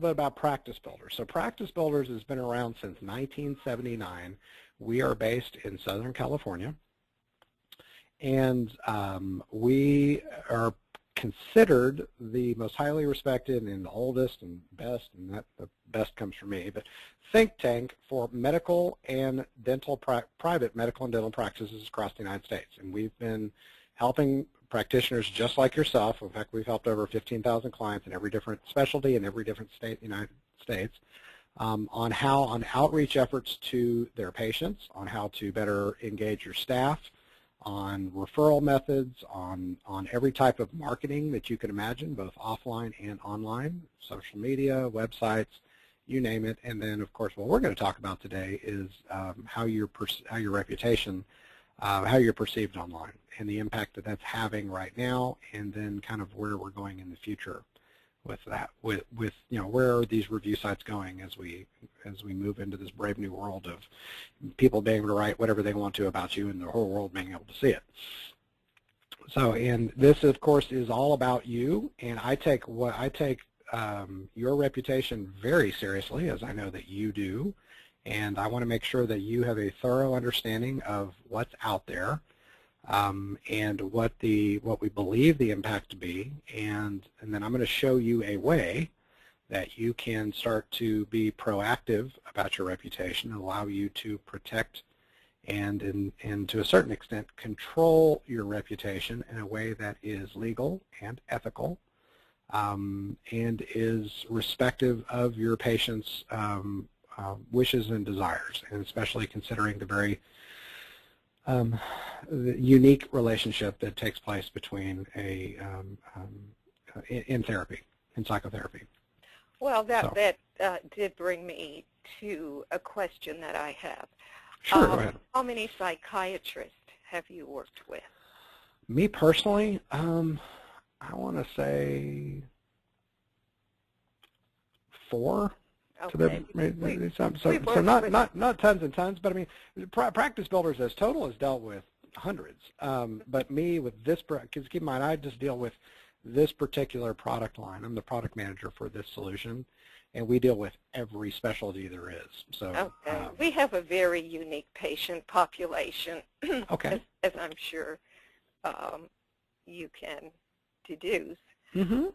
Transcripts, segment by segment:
bit about Practice Builders. So Practice Builders has been around since 1979. We are based in Southern California, and we are considered the most highly respected and the oldest and best, and that the best comes from me, but think tank for medical and dental, private medical and dental practices across the United States. And we've been helping practitioners just like yourself. In fact, we've helped over 15,000 clients in every different specialty in every different state in the United States on outreach efforts to their patients, on how to better engage your staff, on referral methods, on every type of marketing that you can imagine, both offline and online, social media, websites, you name it. And then, of course, what we're going to talk about today is how your reputation, how you're perceived online, and the impact that that's having right now, and then kind of where we're going in the future with that. With you know, where are these review sites going as we move into this brave new world of people being able to write whatever they want to about you and the whole world being able to see it. So, and this, of course, is all about you, and I take your reputation very seriously, as I know that you do, and I want to make sure that you have a thorough understanding of what's out there, and what we believe the impact to be, and then I'm going to show you a way that you can start to be proactive about your reputation and allow you to protect and to a certain extent control your reputation in a way that is legal and ethical, and is respective of your patients' wishes and desires, and especially considering the very the unique relationship that takes place between in therapy, in psychotherapy. Well, that did bring me to a question that I have. Sure, go ahead. How many psychiatrists have you worked with? Me personally, I want to say 4. Okay. So not tons and tons, but I mean, Practice Builders as total has dealt with hundreds. But me with this, because keep in mind, I just deal with this particular product line. I'm the product manager for this solution, and we deal with every specialty there is. So okay. We have a very unique patient population, okay, as I'm sure you can deduce. Mm-hmm.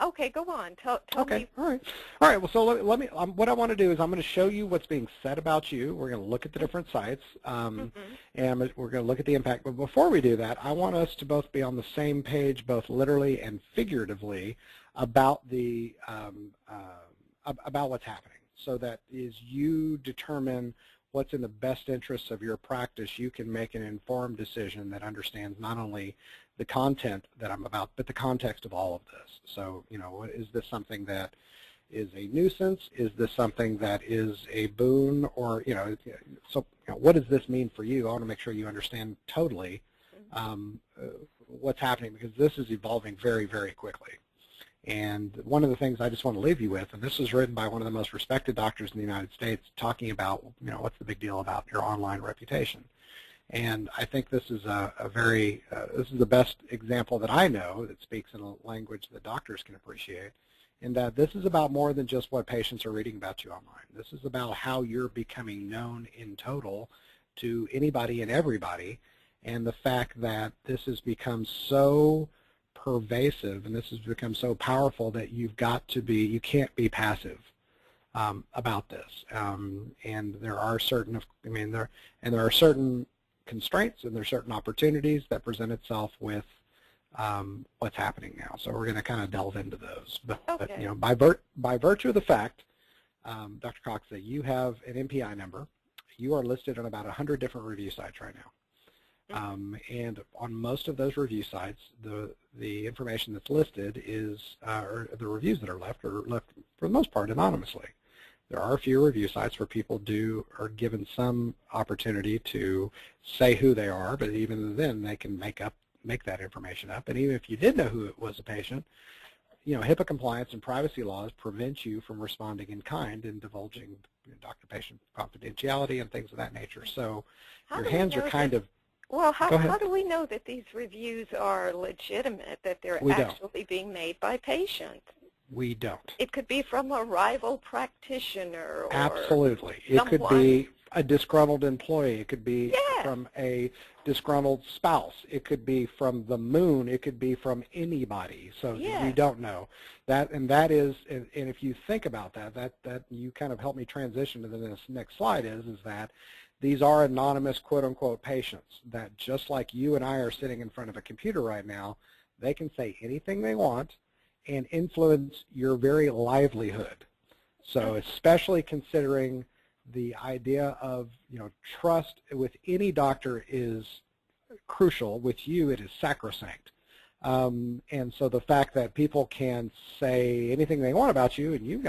Okay, go on. Tell okay, me. all right. Well, so let me. What I want to do is I'm going to show you what's being said about you. We're going to look at the different sites, and we're going to look at the impact. But before we do that, I want us to both be on the same page, both literally and figuratively, about the about what's happening, so that as you determine what's in the best interests of your practice, you can make an informed decision that understands not only the content that I'm about, but the context of all of this. So, you know, is this something that is a nuisance? Is this something that is a boon? Or, you know, so you know, what does this mean for you? I want to make sure you understand totally what's happening, because this is evolving very, very quickly. And one of the things I just want to leave you with, and this was written by one of the most respected doctors in the United States, talking about, you know, what's the big deal about your online reputation. And I think this is this is the best example that I know that speaks in a language that doctors can appreciate, in that this is about more than just what patients are reading about you online. This is about how you're becoming known in total to anybody and everybody, and the fact that this has become so pervasive and this has become so powerful that you can't be passive about this. And there are certain, there are certain constraints, and there are certain opportunities that present itself with what's happening now. So we're going to kind of delve into those. But, okay. But you know, by virtue of the fact, Dr. Cox, that you have an MPI number, you are listed on about 100 different review sites right now. And on most of those review sites, the information that's listed is, or the reviews that are left for the most part anonymously. There are a few review sites where people are given some opportunity to say who they are, but even then they can make that information up. And even if you did know who it was a patient, you know, HIPAA compliance and privacy laws prevent you from responding in kind and divulging doctor-patient confidentiality and things of that nature. So your hands are kind of. Well, how do we know that these reviews are legitimate, that they're actually being made by patients? We don't. It could be from a rival practitioner or Absolutely. It someone. could be a disgruntled employee. It could be Yes. from a disgruntled spouse. It could be from the moon. It could be from anybody. So Yes. we don't know. That is, and if you think about that you kind of help me transition to the next slide is that these are anonymous quote-unquote patients that just like you and I are sitting in front of a computer right now, they can say anything they want and influence your very livelihood. So especially considering the idea of, trust with any doctor is crucial. With you, it is sacrosanct. And so the fact that people can say anything they want about you, and you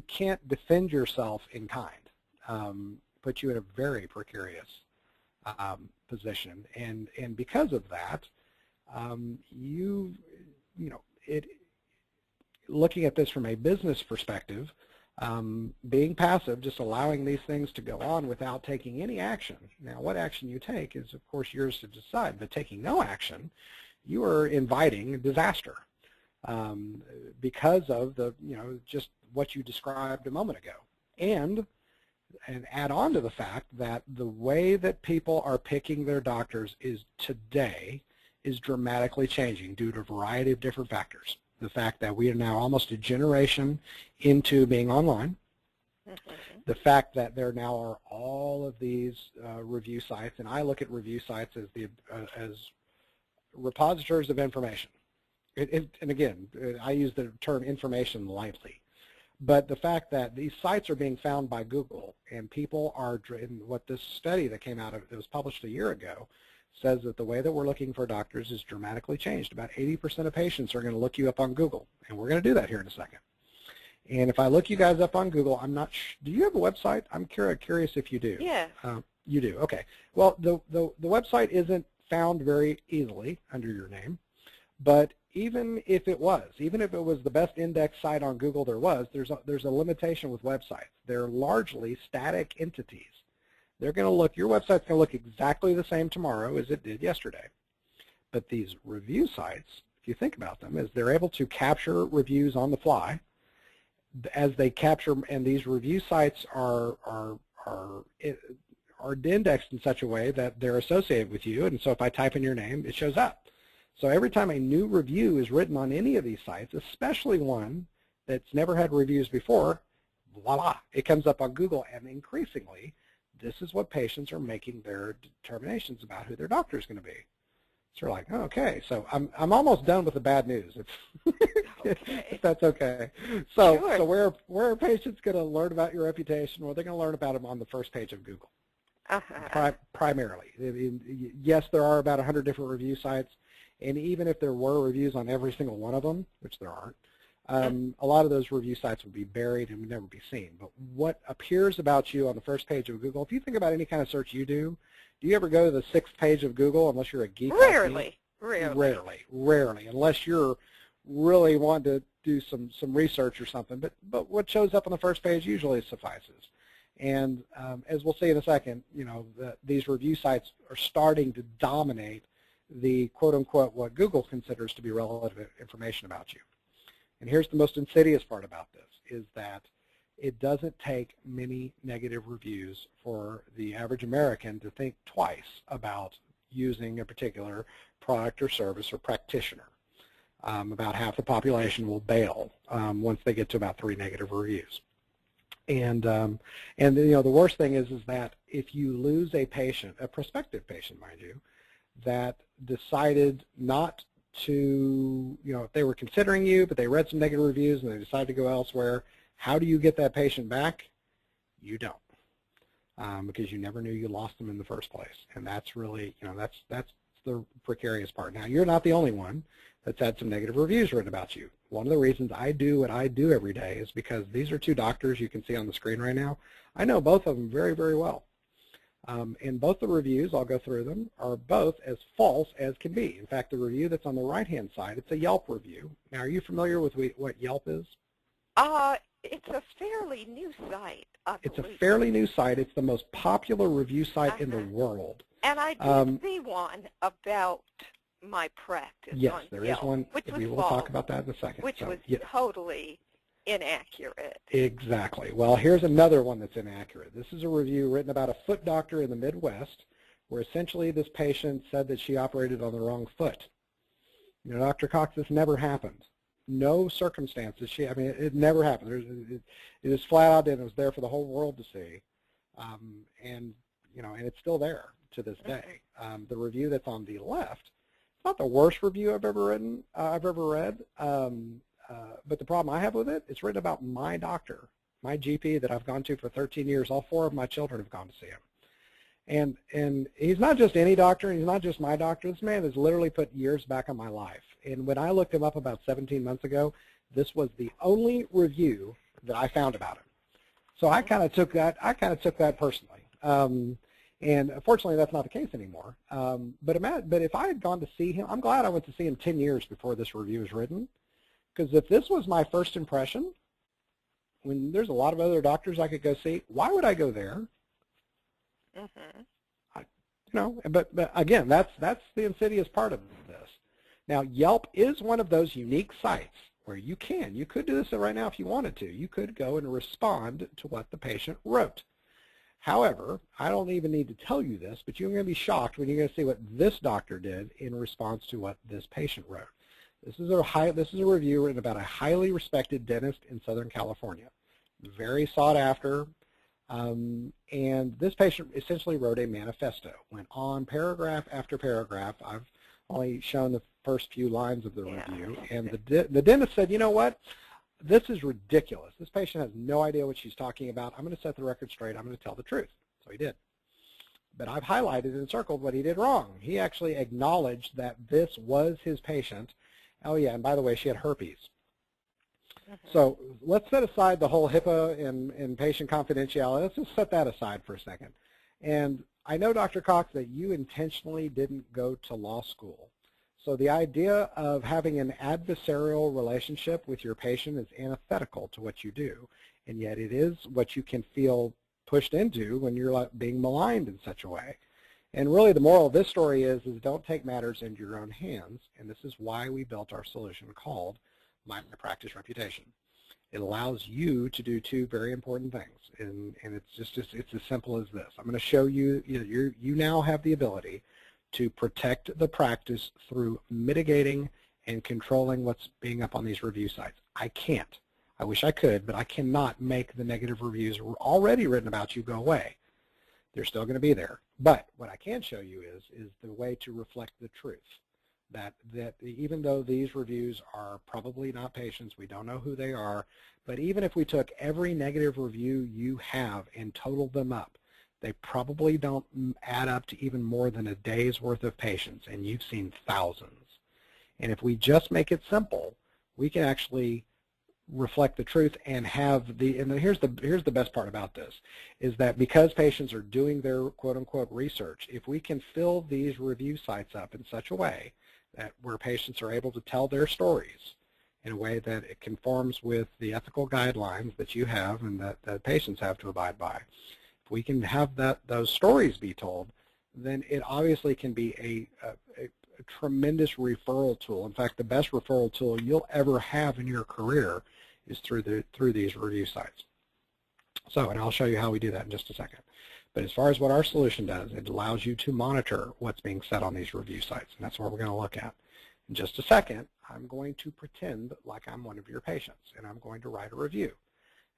can't defend yourself in kind, put you in a very precarious position. And because of that, looking at this from a business perspective, being passive, just allowing these things to go on without taking any action. Now, what action you take is, of course, yours to decide, but taking no action, you are inviting disaster because of just what you described a moment ago. And add on to the fact that the way that people are picking their doctors today is dramatically changing due to a variety of different factors. The fact that we are now almost a generation into being online, the fact that there now are all of these review sites, and I look at review sites as repositories of information. And again, I use the term information lightly. But the fact that these sites are being found by Google, and people are, in what this study that came out of, it was published a year ago, says that the way that we're looking for doctors is dramatically changed. About 80% of patients are going to look you up on Google, and we're going to do that here in a second. And if I look you guys up on Google, I'm not do you have a website? I'm curious if you do. Yeah. You do, okay. Well, the website isn't found very easily under your name, but even if it was the best index site on Google there's a limitation with websites. They're largely static entities. They're going to look, your website's going to look exactly the same tomorrow as it did yesterday. But these review sites, if you think about them, is they're able to capture reviews on the fly as they capture, and these review sites are indexed in such a way that they're associated with you, and so if I type in your name, it shows up. So every time a new review is written on any of these sites, especially one that's never had reviews before, voila, it comes up on Google, and increasingly, this is what patients are making their determinations about who their doctor is going to be. So you're like, oh, okay, so I'm almost done with the bad news, if that's okay. So, sure. So where are patients going to learn about your reputation? Well, they're going to learn about them on the first page of Google, primarily. I mean, yes, there are about 100 different review sites, and even if there were reviews on every single one of them, which there aren't, a lot of those review sites would be buried and would never be seen. But what appears about you on the first page of Google, if you think about any kind of search you do you ever go to the 6th page of Google unless you're a geek? Rarely. Unless you're really wanting to do some research or something. But what shows up on the first page usually suffices. And as we'll see in a second, these review sites are starting to dominate the quote-unquote what Google considers to be relevant information about you. And here's the most insidious part about this, is that it doesn't take many negative reviews for the average American to think twice about using a particular product or service or practitioner. About half the population will bail once they get to about 3 negative reviews. And the worst thing is that if you lose a patient, a prospective patient, mind you, that decided not to, if they were considering you, but they read some negative reviews and they decided to go elsewhere, how do you get that patient back? You don't, because you never knew you lost them in the first place. And that's really, that's the precarious part. Now, you're not the only one that's had some negative reviews written about you. One of the reasons I do what I do every day is because these are 2 doctors you can see on the screen right now. I know both of them very, very well. And both the reviews, I'll go through them, are both as false as can be. In fact, the review that's on the right-hand side, it's a Yelp review. Now, are you familiar with what Yelp is? It's a fairly new site, I believe. It's a fairly new site. It's the most popular review site in the world. And I did see one about My Practice Yes, on there Yelp, is one. which was We will false, talk about that in a second. which So, was yeah. totally inaccurate. Exactly. Well, here's another one that's inaccurate. This is a review written about a foot doctor in the Midwest, where essentially this patient said that she operated on the wrong foot. You know, Dr. Cox, this never happened. No circumstances. It never happened. It is flat out, and it was there for the whole world to see. And it's still there to this day. The review that's on the left, it's not the worst review I've ever read. But the problem I have with it, it's written about my doctor, my GP that I've gone to for 13 years. All 4 of my children have gone to see him. And he's not just any doctor, he's not just my doctor. This man has literally put years back on my life. And when I looked him up about 17 months ago, this was the only review that I found about him. So I kind of took that personally. And unfortunately, that's not the case anymore. But if I had gone to see him, I'm glad I went to see him 10 years before this review was written. Because if this was my first impression, when there's a lot of other doctors I could go see, why would I go there? But again, that's the insidious part of this. Now, Yelp is one of those unique sites where you could do this right now if you wanted to. You could go and respond to what the patient wrote. However, I don't even need to tell you this, but you're going to be shocked when you're going to see what this doctor did in response to what this patient wrote. This is a review written about a highly respected dentist in Southern California, very sought after. And this patient essentially wrote a manifesto, went on paragraph after paragraph. I've only shown the first few lines of the review, and the dentist said, you know what, this is ridiculous. This patient has no idea what she's talking about. I'm going to set the record straight. I'm going to tell the truth. So he did. But I've highlighted and circled what he did wrong. He actually acknowledged that this was his patient. Oh yeah, and by the way, she had herpes. So let's set aside the whole HIPAA and patient confidentiality. Let's just set that aside for a second. And I know, Dr. Cox, that you intentionally didn't go to law school. So the idea of having an adversarial relationship with your patient is antithetical to what you do. And yet it is what you can feel pushed into when you're being maligned in such a way. And really the moral of this story is don't take matters into your own hands. And this is why we built our solution called My Practice Reputation. It allows you to do 2 very important things, and it's as simple as this. I'm going to show you, you now have the ability to protect the practice through mitigating and controlling what's being up on these review sites. I can't. I wish I could, but I cannot make the negative reviews already written about you go away. They're still going to be there. But what I can show you is the way to reflect the truth. That even though these reviews are probably not patients, we don't know who they are, but even if we took every negative review you have and totaled them up, they probably don't add up to even more than a day's worth of patients, and you've seen thousands. And if we just make it simple, we can actually reflect the truth and have and here's the best part about this, is that because patients are doing their quote-unquote research, if we can fill these review sites up in such a way that where patients are able to tell their stories in a way that it conforms with the ethical guidelines that you have and that patients have to abide by. If we can have those stories be told, then it obviously can be a tremendous referral tool. In fact, the best referral tool you'll ever have in your career is through these review sites. So, and I'll show you how we do that in just a second. But as far as what our solution does, it allows you to monitor what's being said on these review sites, and that's what we're going to look at. In just a second, I'm going to pretend like I'm one of your patients, and I'm going to write a review.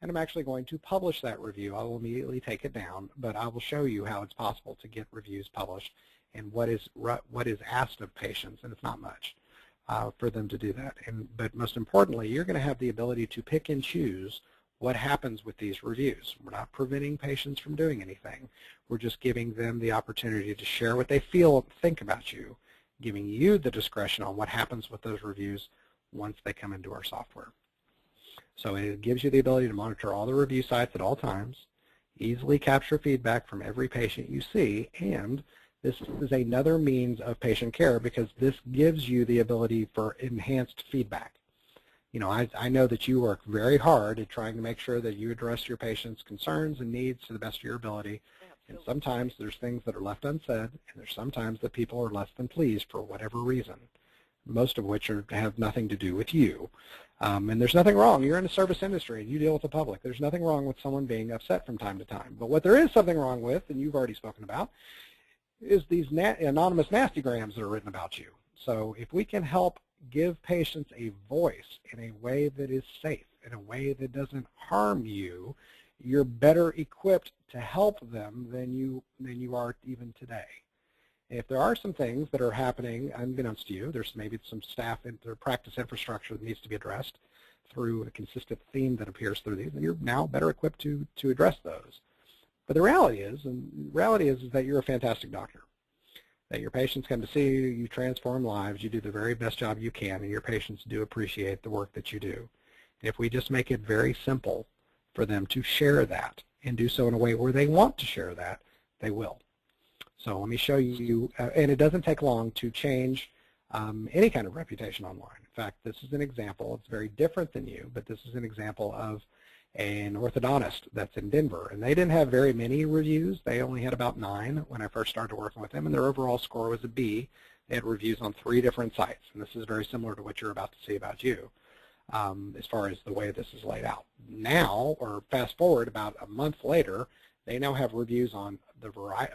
And I'm actually going to publish that review. I will immediately take it down, but I will show you how it's possible to get reviews published and what is asked of patients, and it's not much for them to do that. But most importantly, you're going to have the ability to pick and choose what happens with these reviews. We're not preventing patients from doing anything. We're just giving them the opportunity to share what they feel and think about you, giving you the discretion on what happens with those reviews once they come into our software. So it gives you the ability to monitor all the review sites at all times, easily capture feedback from every patient you see, and this is another means of patient care because this gives you the ability for enhanced feedback. You know, I know that you work very hard at trying to make sure that you address your patients' concerns and needs to the best of your ability. And sometimes there's things that are left unsaid, and there's sometimes that people are less than pleased for whatever reason, most of which have nothing to do with you. And there's nothing wrong. You're in the service industry, and you deal with the public. There's nothing wrong with someone being upset from time to time. But what there is something wrong with, and you've already spoken about, is these anonymous nastygrams that are written about you. So if we can help give patients a voice in a way that is safe, in a way that doesn't harm you, you're better equipped to help them than you are even today. If there are some things that are happening unbeknownst to you, there's maybe some staff or practice infrastructure that needs to be addressed through a consistent theme that appears through these, and you're now better equipped to address those. But the reality is that you're a fantastic doctor, that your patients come to see you, you transform lives, you do the very best job you can, and your patients do appreciate the work that you do. And if we just make it very simple for them to share that and do so in a way where they want to share that, they will. So let me show you, and it doesn't take long to change any kind of reputation online. In fact, this is an example. It's very different than you, but this is an example of an orthodontist that's in Denver, and they didn't have very many reviews. They only had about 9 when I first started working with them, and their overall score was a B. They had reviews on 3 different sites, and this is very similar to what you're about to see about you as far as the way this is laid out. Now, or fast forward about a month later, they now have reviews on the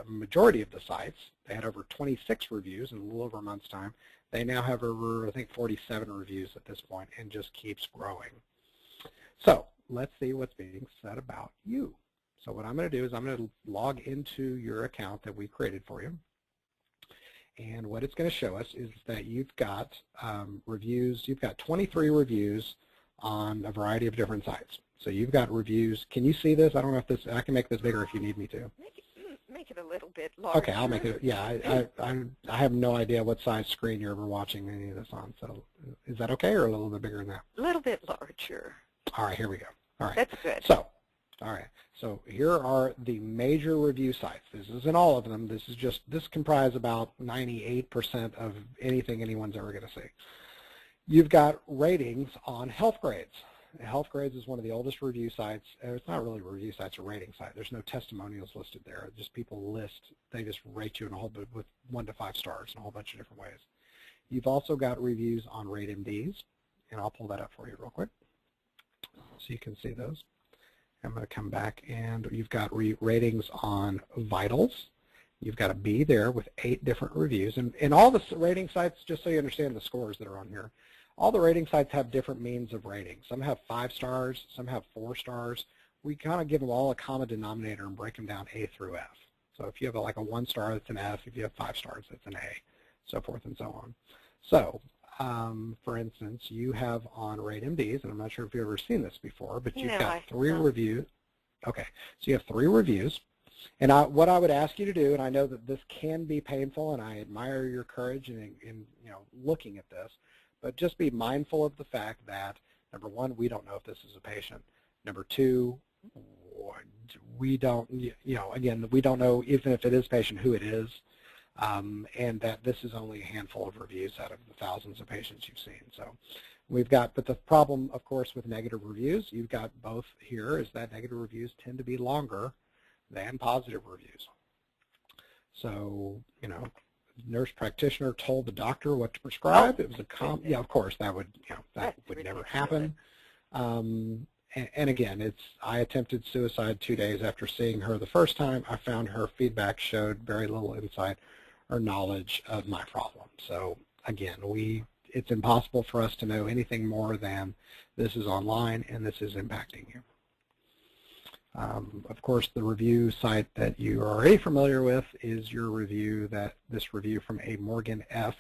majority of the sites. They had over 26 reviews in a little over a month's time. They now have over, I think, 47 reviews at this point, and just keeps growing. So let's see what's being said about you. So what I'm going to do is I'm going to log into your account that we created for you. And what it's going to show us is that you've got reviews. You've got 23 reviews on a variety of different sites. So you've got reviews. Can you see this? I don't know if this, I can make this bigger if you need me to. Make it a little bit larger. Okay, I'll make it, yeah, I have no idea what size screen you're ever watching any of this on. So is that okay, or a little bit bigger than that? A little bit larger. All right, here we go. All right. That's good. So, all right. So here are the major review sites. This isn't all of them. This comprise about 98% of anything anyone's ever going to see. You've got ratings on Health Grades. Health Grades is one of the oldest review sites. It's not really a review site, it's a rating site. There's no testimonials listed there. Just people list, they just rate you in a whole bit with 1 to 5 stars in a whole bunch of different ways. You've also got reviews on RateMDs, and I'll pull that up for you real quick so you can see those. I'm going to come back, and you've got ratings on Vitals. You've got a B there with 8 different reviews. And all the rating sites, just so you understand the scores that are on here, all the rating sites have different means of rating. Some have 5 stars, some have 4 stars. We kind of give them all a common denominator and break them down A through F. So if you have like a 1 star, it's an F. If you have 5 stars, it's an A, so forth and so on. So, for instance, you have on RateMDs, and I'm not sure if you've ever seen this before, but you've got 3 reviews. Okay, so you have 3 reviews. And what I would ask you to do, and I know that this can be painful, and I admire your courage in looking at this, but just be mindful of the fact that, number 1, we don't know if this is a patient. Number 2, we don't, again, we don't know, even if it is a patient, who it is, and that this is only a handful of reviews out of the thousands of patients you've seen. So we've got, but the problem, of course, with negative reviews, you've got both here, is that negative reviews tend to be longer than positive reviews. So, nurse practitioner told the doctor what to prescribe. It was a yeah, of course, that would that would never happen. And again, I attempted suicide 2 days after seeing her the first time. I found her feedback showed very little insight or knowledge of my problem. So again, it's impossible for us to know anything more than this is online and this is impacting you. Of course, the review site that you are already familiar with is your review, this review from a Morgan F.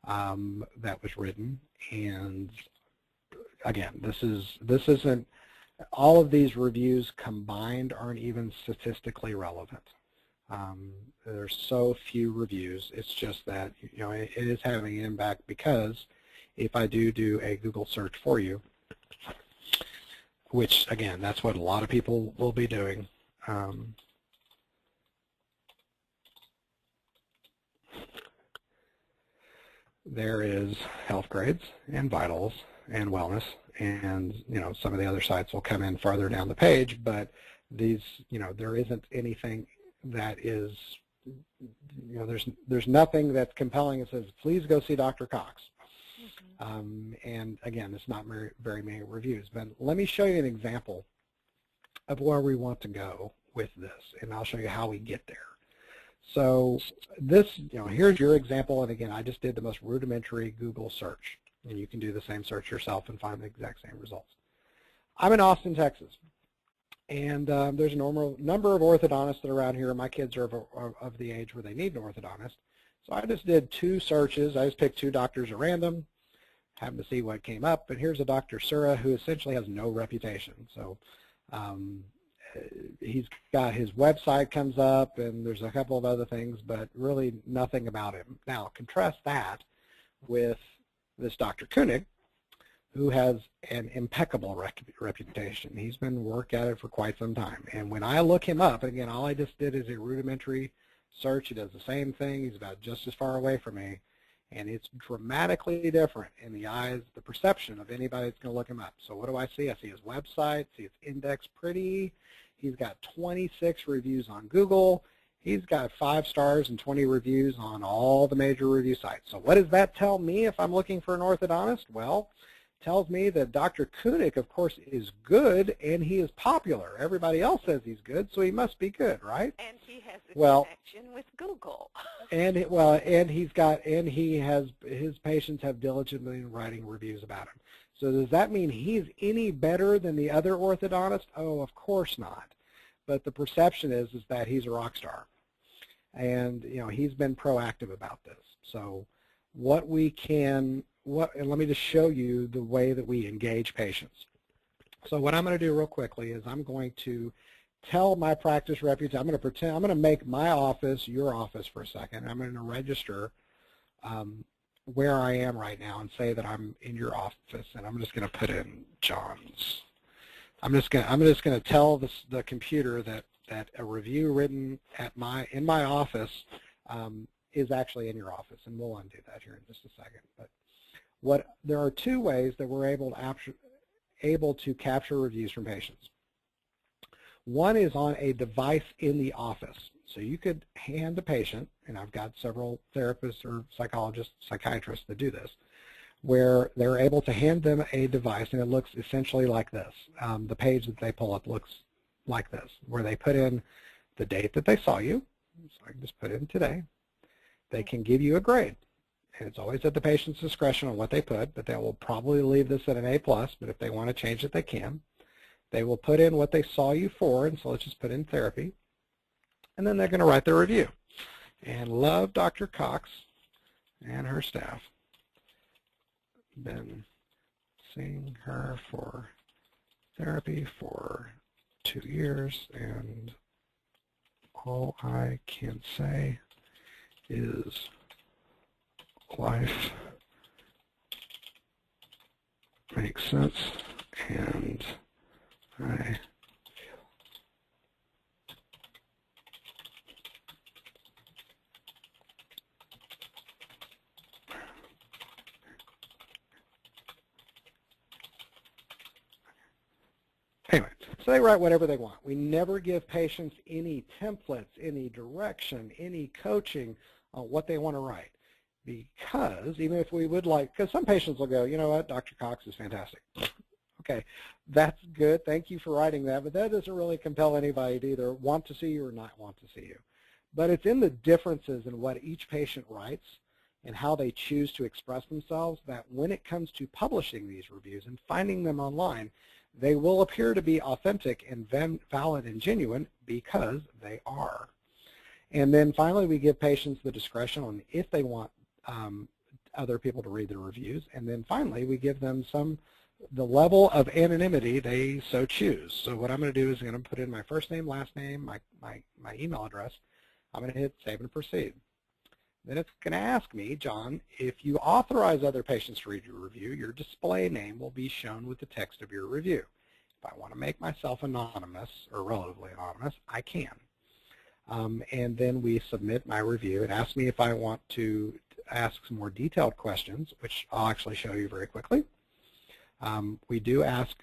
That was written. And again, this isn't, all of these reviews combined aren't even statistically relevant. There's so few reviews. It's just that it is having an impact, because if I do a Google search for you, which, again, that's what a lot of people will be doing. There is Health Grades and Vitals and Wellness, and some of the other sites will come in farther down the page, but these, there isn't anything that is, there's nothing that's compelling that says, please go see Dr. Cox. And again, it's not very many reviews. But let me show you an example of where we want to go with this, and I'll show you how we get there. So this, here's your example, and again, I just did the most rudimentary Google search, and you can do the same search yourself and find the exact same results. I'm in Austin, Texas, and there's a number of orthodontists that are around here. My kids are of the age where they need an orthodontist, so I just did 2 searches. I just picked 2 doctors at random, happened to see what came up, and here's a Dr. Sura who essentially has no reputation. So he's got his website comes up, and there's a couple of other things, but really nothing about him. Now, contrast that with this Dr. Koenig, who has an impeccable reputation. He's been working at it for quite some time. And when I look him up, again, all I just did is a rudimentary search. He does the same thing. He's about just as far away from me. And it's dramatically different in the eyes, the perception of anybody that's going to look him up. So what do I see? I see his website, see it's indexed pretty. He's got 26 reviews on Google. He's got 5 stars and 20 reviews on all the major review sites. So what does that tell me if I'm looking for an orthodontist? Well, it tells me that Dr. Koenig, of course, is good and he is popular. Everybody else says he's good, so he must be good, right? And he has a connection with Google. And his patients have diligently been writing reviews about him. So does that mean he's any better than the other orthodontist? Oh, of course not. But the perception is that he's a rock star. And he's been proactive about this. So and let me just show you the way that we engage patients. So what I'm going to do real quickly is I'm going to tell my practice reputation. I'm going to make my office your office for a second. I'm going to register where I am right now and say that I'm in your office, and I'm just going to put in John's. I'm just going to tell the computer that a review written in my office is actually in your office, and we'll undo that here in just a second. But there are 2 ways that we're able to capture reviews from patients. One is on a device in the office. So you could hand a patient, and I've got several therapists or psychiatrists that do this, where they're able to hand them a device, and it looks essentially like this. The page that they pull up looks like this, where they put in the date that they saw you. So I can just put in today. They can give you a grade, and it's always at the patient's discretion on what they put, but they will probably leave this at an A+, but if they want to change it, they can. They will put in what they saw you for, and so let's just put in therapy. And then they're going to write their review. And love Dr. Cox and her staff. Been seeing her for therapy for 2 years, and all I can say is life makes sense, and I Anyway, so they write whatever they want. We never give patients any templates, any direction, any coaching on what they want to write. Because even if we would like, because some patients will go, you know what, Dr. Cox is fantastic. Okay, that's good. Thank you for writing that, but that doesn't really compel anybody to either want to see you or not want to see you. But it's in the differences in what each patient writes and how they choose to express themselves that when it comes to publishing these reviews and finding them online, they will appear to be authentic and valid and genuine because they are. And then finally, we give patients the discretion on if they want other people to read the reviews. And then finally, we give them the level of anonymity they so choose. So what I'm going to do is I'm going to put in my first name, last name, my email address. I'm going to hit Save and Proceed. Then it's going to ask me, John, if you authorize other patients to read your review, your display name will be shown with the text of your review. If I want to make myself anonymous or relatively anonymous, I can. And then we submit my review. It asks me if I want to ask some more detailed questions, which I'll actually show you very quickly. We do ask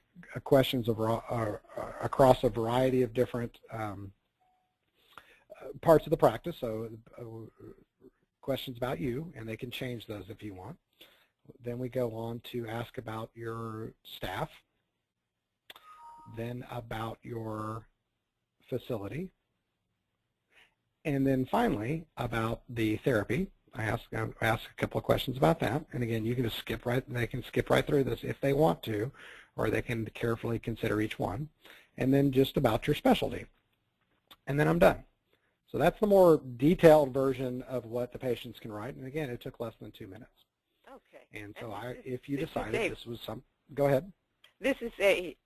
questions across a variety of different parts of the practice, so questions about you, and they can change those if you want. Then we go on to ask about your staff, then about your facility, and then finally about the therapy. I ask a couple of questions about that, and again, you can just skip right. They can skip right through this if they want to, or they can carefully consider each one, and then just about your specialty, and then I'm done. So that's the more detailed version of what the patients can write, and again, it took less than 2 minutes. Okay. And so if you decided this was some, go ahead. This is a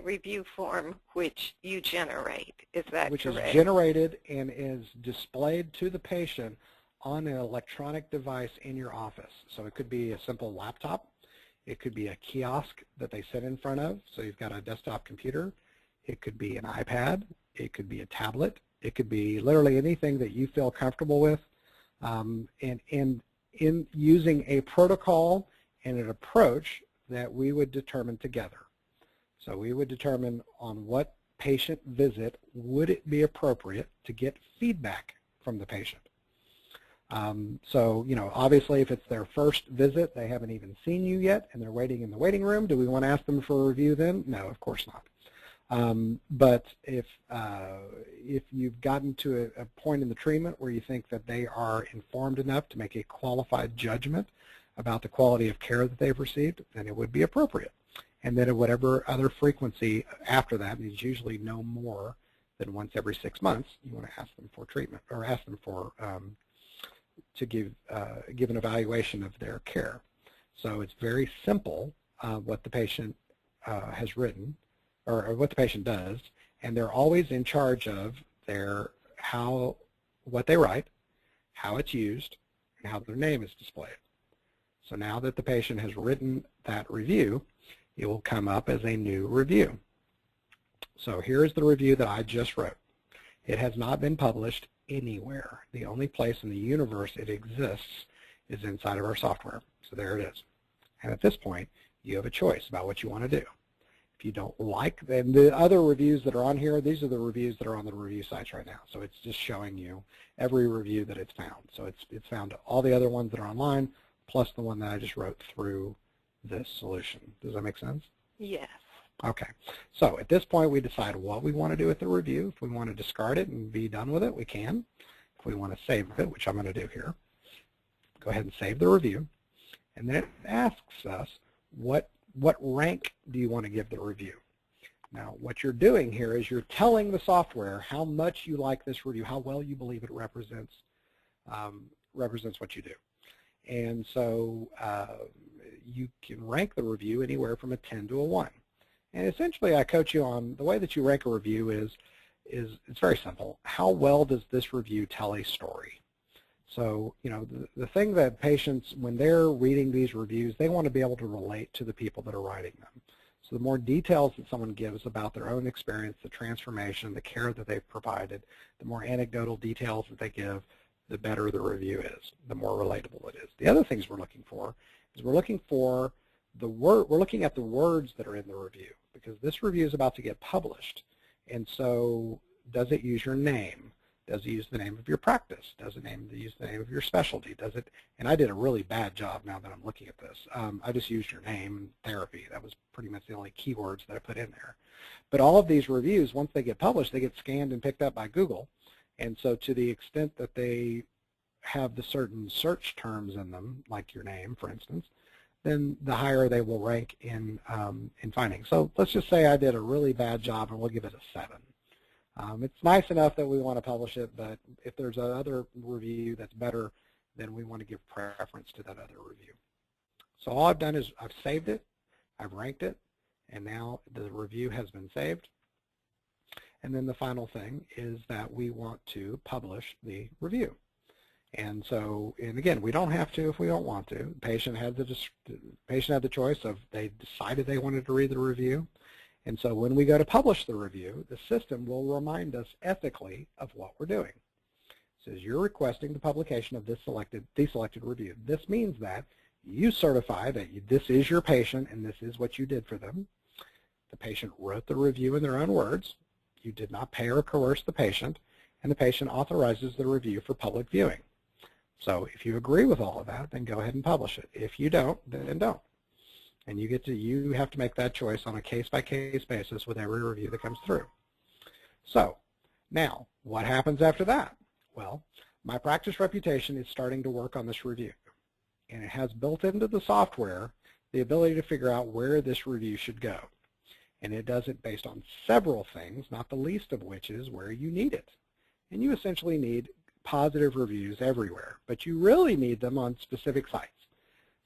review form which you generate, is that correct? Which is generated and is displayed to the patient on an electronic device in your office. So it could be a simple laptop. It could be a kiosk that they sit in front of. So you've got a desktop computer. It could be an iPad. It could be a tablet. It could be literally anything that you feel comfortable with. And in using a protocol and an approach that we would determine together. So we would determine on what patient visit would it be appropriate to get feedback from the patient. So, obviously if it's their first visit, they haven't even seen you yet, and they're waiting in the waiting room, do we want to ask them for a review then? No, of course not. But if you've gotten to a point in the treatment where you think that they are informed enough to make a qualified judgment about the quality of care that they've received, then it would be appropriate. And then at whatever other frequency after that, means usually no more than once every 6 months, you want to ask them for treatment or ask them for to give an evaluation of their care. So it's very simple what the patient has written or what the patient does, and they're always in charge of what they write, how it's used, and how their name is displayed. So now that the patient has written that review, it will come up as a new review. So here's the review that I just wrote. It has not been published anywhere. The only place in the universe it exists is inside of our software. So there it is. And at this point, you have a choice about what you want to do. If you don't like them, the other reviews that are on here, these are the reviews that are on the review sites right now. So it's just showing you every review that it's found. So it's found all the other ones that are online, plus the one that I just wrote through this solution. Does that make sense? Yes. Okay. So at this point, we decide what we want to do with the review. If we want to discard it and be done with it, we can. If we want to save it, which I'm going to do here, go ahead and save the review. And then it asks us, what rank do you want to give the review? Now, what you're doing here is you're telling the software how much you like this review, how well you believe it represents what you do. And so you can rank the review anywhere from a 10 to a 1. And essentially, I coach you on the way that you rank a review is it's very simple. How well does this review tell a story? So, the thing that patients, when they're reading these reviews, they want to be able to relate to the people that are writing them. So the more details that someone gives about their own experience, the transformation, the care that they've provided, the more anecdotal details that they give, the better the review is, the more relatable it is. The other things we're looking for is we're looking at the words that are in the review, because this review is about to get published. And so does it use your name? Does it use the name of your practice? Does it use the name of your specialty? Does it? And I did a really bad job now that I'm looking at this. I just used your name and therapy. That was pretty much the only keywords that I put in there. But all of these reviews, once they get published, they get scanned and picked up by Google. And so to the extent that they have the certain search terms in them, like your name, for instance, then the higher they will rank in finding. So let's just say I did a really bad job, and we'll give it a 7. It's nice enough that we want to publish it, but if there's another review that's better, then we want to give preference to that other review. So all I've done is I've saved it, I've ranked it, and now the review has been saved. And then the final thing is that we want to publish the review. And so, and again, we don't have to if we don't want to. The patient had the choice of they decided they wanted to read the review. And so when we go to publish the review, the system will remind us ethically of what we're doing. It says you're requesting the publication of this deselected review. This means that you certify that this is your patient and this is what you did for them. The patient wrote the review in their own words. You did not pay or coerce the patient, and the patient authorizes the review for public viewing. So if you agree with all of that, then go ahead and publish it. If you don't, then don't. And you have to make that choice on a case-by-case basis with every review that comes through. So now, what happens after that? Well, my practice reputation is starting to work on this review, and it has built into the software the ability to figure out where this review should go. And it does it based on several things, not the least of which is where you need it. And you essentially need positive reviews everywhere, but you really need them on specific sites.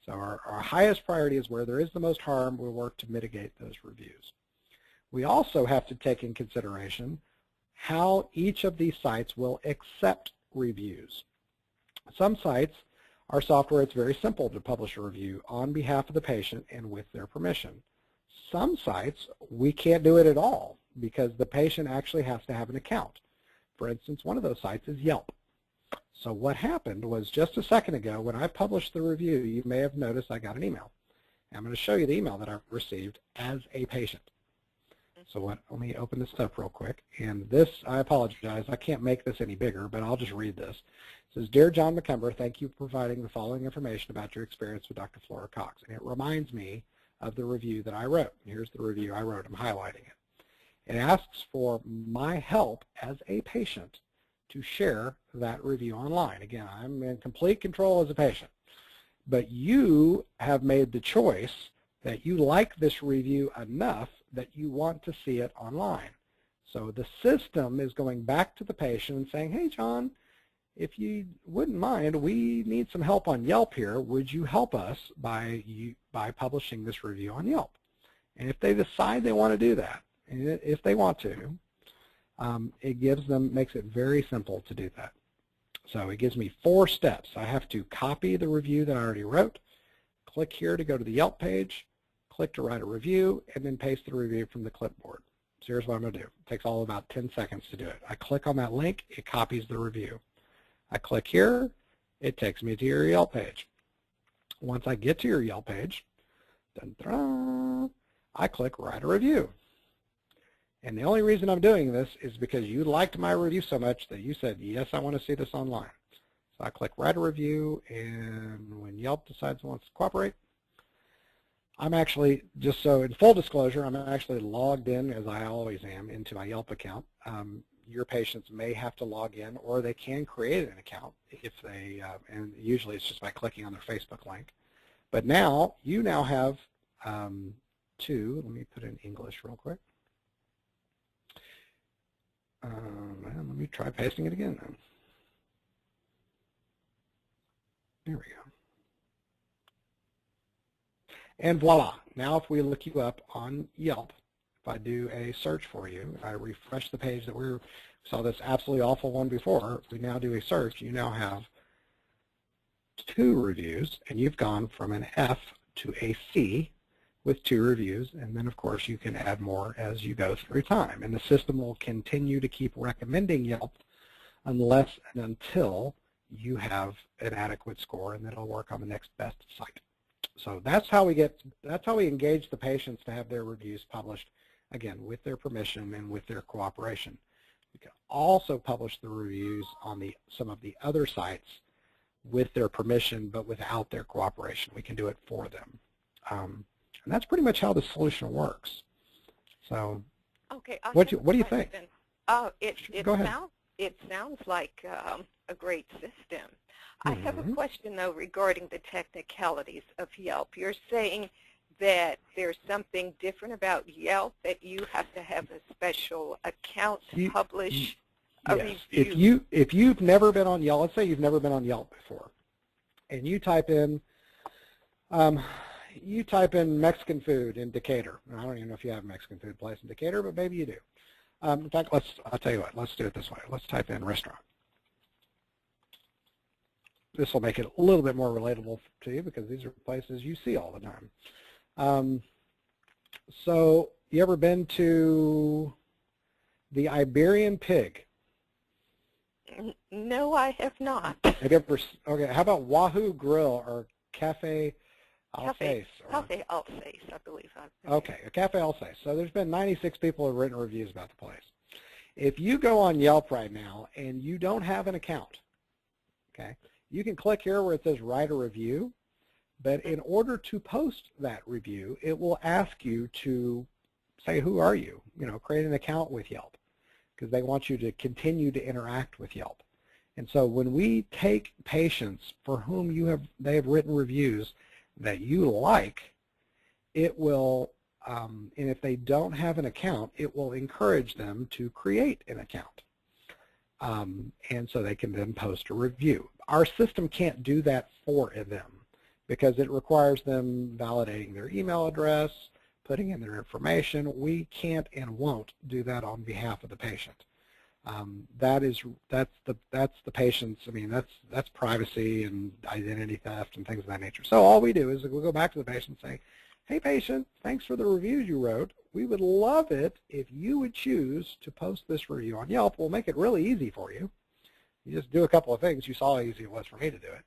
So our highest priority is where there is the most harm. We'll work to mitigate those reviews. We also have to take in consideration how each of these sites will accept reviews. Some sites, our software, it's very simple to publish a review on behalf of the patient and with their permission. Some sites, we can't do it at all because the patient actually has to have an account. For instance, one of those sites is Yelp. So what happened was just a second ago when I published the review, you may have noticed I got an email. I'm going to show you the email that I received as a patient. So let me open this up real quick. And this, I apologize, I can't make this any bigger, but I'll just read this. It says, Dear John McCumber, thank you for providing the following information about your experience with Dr. Flora Cox. And it reminds me of the review that I wrote. Here's the review I wrote. I'm highlighting it. It asks for my help as a patient to share that review online. Again, I'm in complete control as a patient. But you have made the choice that you like this review enough that you want to see it online. So the system is going back to the patient and saying, hey, John, if you wouldn't mind, we need some help on Yelp here. Would you help us by publishing this review on Yelp? And if they decide they want to do that, and if they want to, it makes it very simple to do that. So it gives me 4 steps. I have to copy the review that I already wrote, click here to go to the Yelp page, click to write a review, and then paste the review from the clipboard. So here's what I'm going to do. It takes all about 10 seconds to do it. I click on that link, it copies the review. I click here, it takes me to your Yelp page. Once I get to your Yelp page, I click write a review. And the only reason I'm doing this is because you liked my review so much that you said, yes, I want to see this online. So I click write a review, and when Yelp decides it wants to cooperate, I'm actually, just so in full disclosure, I'm actually logged in, as I always am, into my Yelp account. Your patients may have to log in, or they can create an account if they, and usually it's just by clicking on their Facebook link. But now, you now have 2, let me put it in English real quick. Let me try pasting it again then. There we go. And voila, now if we look you up on Yelp, if I do a search for you, I refresh the page that we saw this absolutely awful one before, we now do a search, you now have 2 reviews, and you've gone from an F to a C with 2 reviews, and then of course you can add more as you go through time. And the system will continue to keep recommending Yelp unless and until you have an adequate score, and then it'll work on the next best site. So that's how we engage the patients to have their reviews published, again, with their permission and with their cooperation. We can also publish the reviews on some of the other sites with their permission, but without their cooperation. We can do it for them. And that's pretty much how the solution works. So, okay, what do you think? Go ahead. It sounds like a great system. I have a question, though, regarding the technicalities of Yelp. You're saying that there's something different about Yelp, that you have to have a special account to publish a review. If you've never been on Yelp, let's say you've never been on Yelp before, and you type in Mexican food in Decatur. I don't even know if you have a Mexican food place in Decatur, but maybe you do. In fact, I'll tell you what, let's do it this way. Let's type in restaurant. This will make it a little bit more relatable to you because these are places you see all the time. So you ever been to the Iberian Pig? No, I have not. Have you ever, okay, how about Wahoo Grill or Cafe Alsace? Cafe Alsace, I believe. Okay, a Cafe Alsace. So there's been 96 people who have written reviews about the place. If you go on Yelp right now and you don't have an account, okay, you can click here where it says write a review, but in order to post that review, it will ask you to say, who are you? You know, create an account with Yelp, because they want you to continue to interact with Yelp. And so when we take patients for whom they have written reviews that you like, it will, and if they don't have an account, it will encourage them to create an account. And so they can then post a review. Our system can't do that for them because it requires them validating their email address, putting in their information. We can't and won't do that on behalf of the patient. That's the patient's. I mean, that's privacy and identity theft and things of that nature. So all we do is we'll go back to the patient and say, hey patient, thanks for the reviews you wrote. We would love it if you would choose to post this review on Yelp. We'll make it really easy for you. You just do a couple of things. You saw how easy it was for me to do it.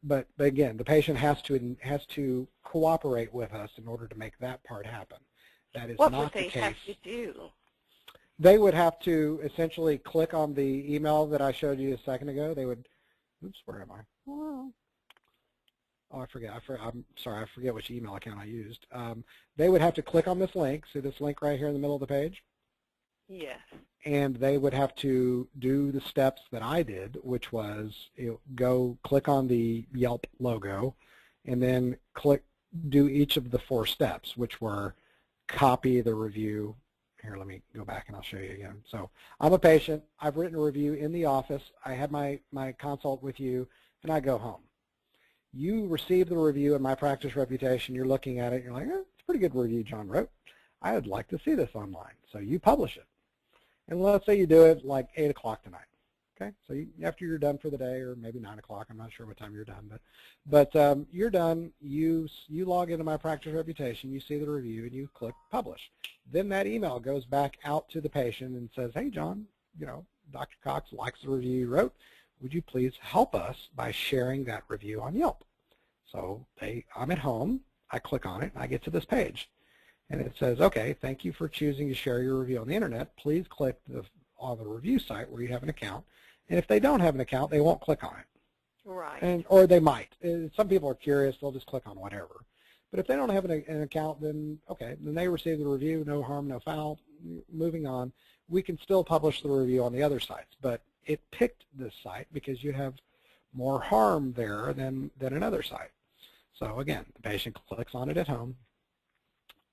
But again, the patient has to cooperate with us in order to make that part happen. That is not the case. What would they have to do? They would have to essentially click on the email that I showed you a second ago. They would, oops, where am I? Oh, I forget. I'm sorry, I forget which email account I used. They would have to click on this link. See this link right here in the middle of the page? Yes. And they would have to do the steps that I did, which was go click on the Yelp logo and then do each of the 4 steps, which were copy the review. Here, let me go back and I'll show you again. So I'm a patient. I've written a review in the office. I had my consult with you, and I go home. You receive the review in My Practice Reputation. You're looking at it. You're like, it's a pretty good review John wrote. I would like to see this online. So you publish it. And let's say you do it like 8 o'clock tonight. Okay, so after you're done for the day, or maybe 9 o'clock, I'm not sure what time you're done, but you're done. You log into My Practice Reputation, you see the review, and you click publish. Then that email goes back out to the patient and says, hey John, you know, Dr. Cox likes the review you wrote. Would you please help us by sharing that review on Yelp? So I'm at home, I click on it, and I get to this page. And it says, okay, thank you for choosing to share your review on the internet. Please click on the review site where you have an account. And if they don't have an account, they won't click on it. Right. Or they might. Some people are curious, they'll just click on whatever. But if they don't have an account, then okay, then they receive the review, no harm, no foul. Moving on, we can still publish the review on the other sites. But it picked this site because you have more harm there than another site. So again, the patient clicks on it at home.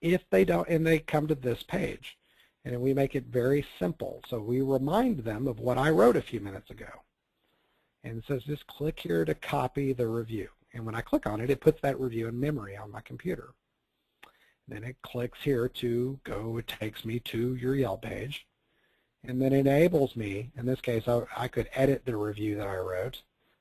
If they don't, and they come to this page, and we make it very simple. So we remind them of what I wrote a few minutes ago. And it says just click here to copy the review. And when I click on it, it puts that review in memory on my computer. Then it clicks here to go, it takes me to your Yelp page. And then it enables me, in this case, I could edit the review that I wrote.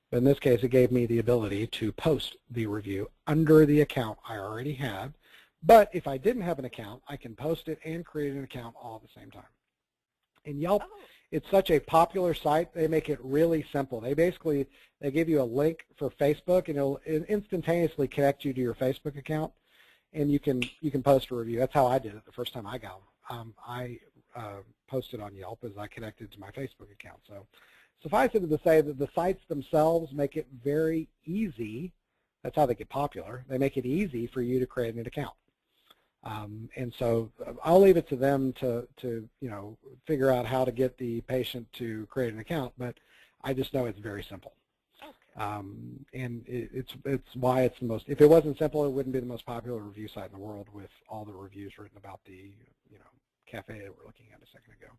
But in this case, it gave me the ability to post the review under the account I already had. But if I didn't have an account, I can post it and create an account all at the same time. In Yelp, it's such a popular site, they make it really simple. They give you a link for Facebook, and it'll instantaneously connect you to your Facebook account, and you can post a review. That's how I did it the first time I got them. I posted on Yelp as I connected to my Facebook account. So suffice it to say that the sites themselves make it very easy. That's how they get popular. They make it easy for you to create an account. And so I'll leave it to them to figure out how to get the patient to create an account, but I just know it's very simple. Okay. And it's why it's the most, if it wasn't simple, it wouldn't be the most popular review site in the world with all the reviews written about the cafe that we're looking at a second ago.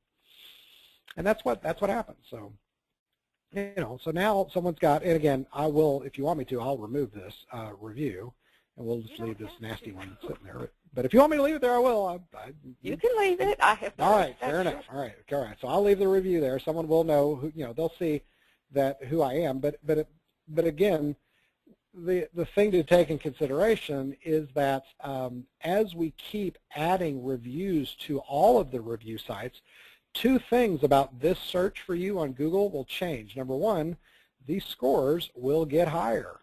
And that's what happens. So so now someone's got, and again, I will, if you want me to, I'll remove this review, and we'll just leave this nasty one sitting there. But if you want me to leave it there, I will. You can leave it. I have. All right, fair enough. All right. So I'll leave the review there. Someone will know who, they'll see who I am. But again, the thing to take in consideration is that as we keep adding reviews to all of the review sites, 2 things about this search for you on Google will change. Number one, these scores will get higher,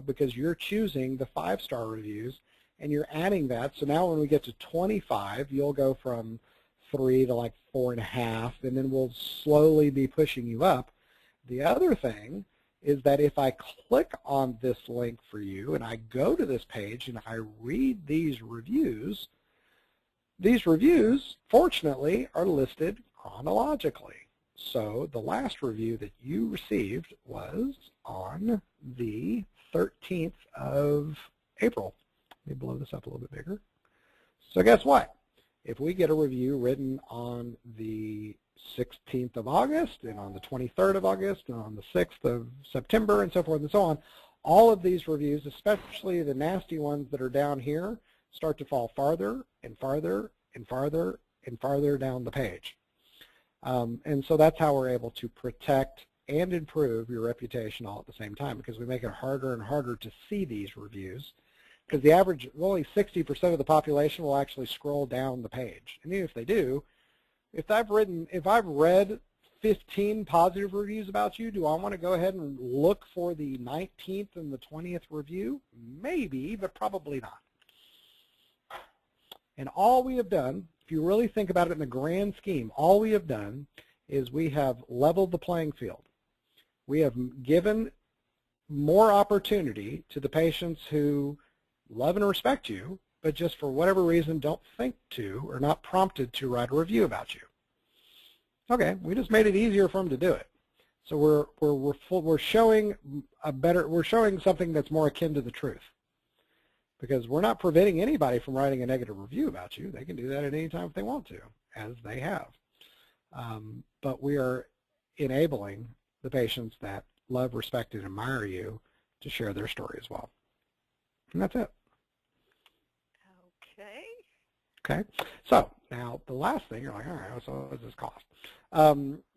because you're choosing the 5-star reviews and you're adding that. So now when we get to 25, you'll go from 3 to like 4.5, and then we'll slowly be pushing you up. The other thing is that if I click on this link for you and I go to this page and I read these reviews, fortunately, are listed chronologically. So the last review that you received was on the 13th of April. Let me blow this up a little bit bigger. So guess what? If we get a review written on the 16th of August and on the 23rd of August and on the 6th of September and so forth and so on, all of these reviews, especially the nasty ones that are down here, start to fall farther and farther and farther and farther down the page. And so that's how we're able to protect and improve your reputation all at the same time, because we make it harder and harder to see these reviews, because the average, only 60% of the population will actually scroll down the page. And even if they do, if I've read 15 positive reviews about you, do I want to go ahead and look for the 19th and the 20th review? Maybe, but probably not. And all we have done, if you really think about it in the grand scheme, all we have done is we have leveled the playing field. We have given more opportunity to the patients who love and respect you, but just for whatever reason don't think to or not prompted to write a review about you. Okay, we just made it easier for them to do it. So we're showing something that's more akin to the truth, because we're not preventing anybody from writing a negative review about you. They can do that at any time if they want to, as they have. But we are enabling the patients that love, respect, and admire you to share their story as well. And that's it. Okay. Okay. So now the last thing, you're like, all right, so what does this cost?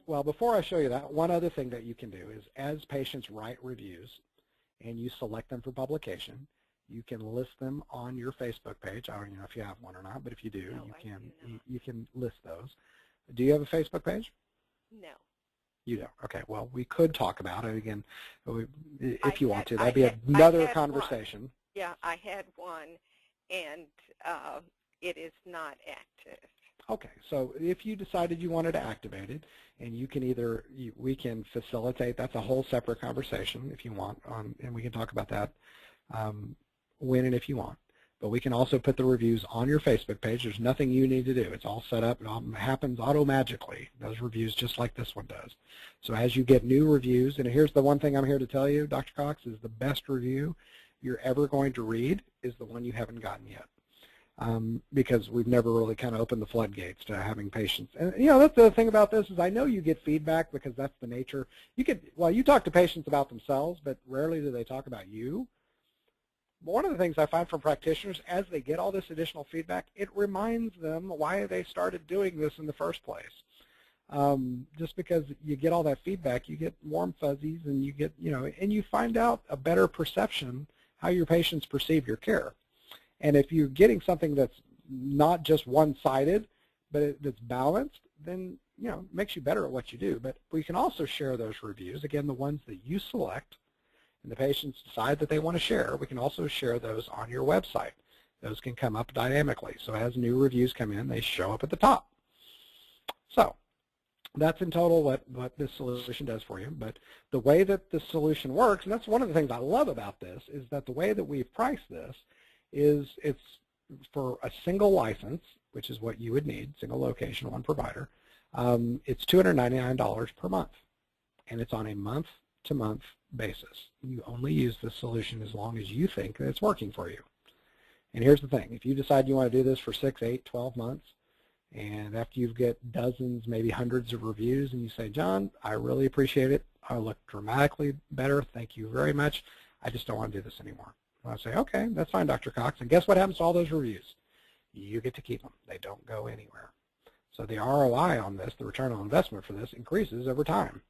Well, before I show you that, one other thing that you can do is, as patients write reviews and you select them for publication, you can list them on your Facebook page. I don't even know if you have one or not, but if you do, no, you can list those. Do you have a Facebook page? No. You don't. Okay. Well, we could talk about it again if you want to. That'd be another conversation. One. Yeah, I had one, and it is not active. Okay. So if you decided you wanted to activate it, and you can either, we can facilitate, that's a whole separate conversation if you want, and we can talk about that when and if you want. But we can also put the reviews on your Facebook page. There's nothing you need to do. It's all set up. It all happens auto-magically, those reviews, just like this one does. So as you get new reviews, and here's the one thing I'm here to tell you, Dr. Cox, is the best review you're ever going to read is the one you haven't gotten yet. Because we've never really kind of opened the floodgates to having patients. And, you know, that's the thing about this is I know you get feedback because that's the nature. You talk to patients about themselves, but rarely do they talk about you. One of the things I find from practitioners, as they get all this additional feedback, it reminds them why they started doing this in the first place. Just because you get all that feedback, you get warm fuzzies, and you get, and you find out a better perception how your patients perceive your care. And if you're getting something that's not just one-sided, but that's balanced, then, it makes you better at what you do. But we can also share those reviews, again, the ones that you select, and the patients decide that they want to share. We can also share those on your website. Those can come up dynamically. So as new reviews come in, they show up at the top. So that's in total what this solution does for you. But the way that the solution works, and that's one of the things I love about this, is that the way that we've priced this is it's for a single license, which is what you would need, single location, one provider. It's $299 per month, and it's on a month-to-month basis. You only use this solution as long as you think that it's working for you. And here's the thing. If you decide you want to do this for 6, 8, 12 months, and after you get dozens, maybe hundreds of reviews, and you say, John, I really appreciate it. I look dramatically better. Thank you very much. I just don't want to do this anymore. I say, okay, that's fine, Dr. Cox. And guess what happens to all those reviews? You get to keep them. They don't go anywhere. So the ROI on this, the return on investment for this, increases over time.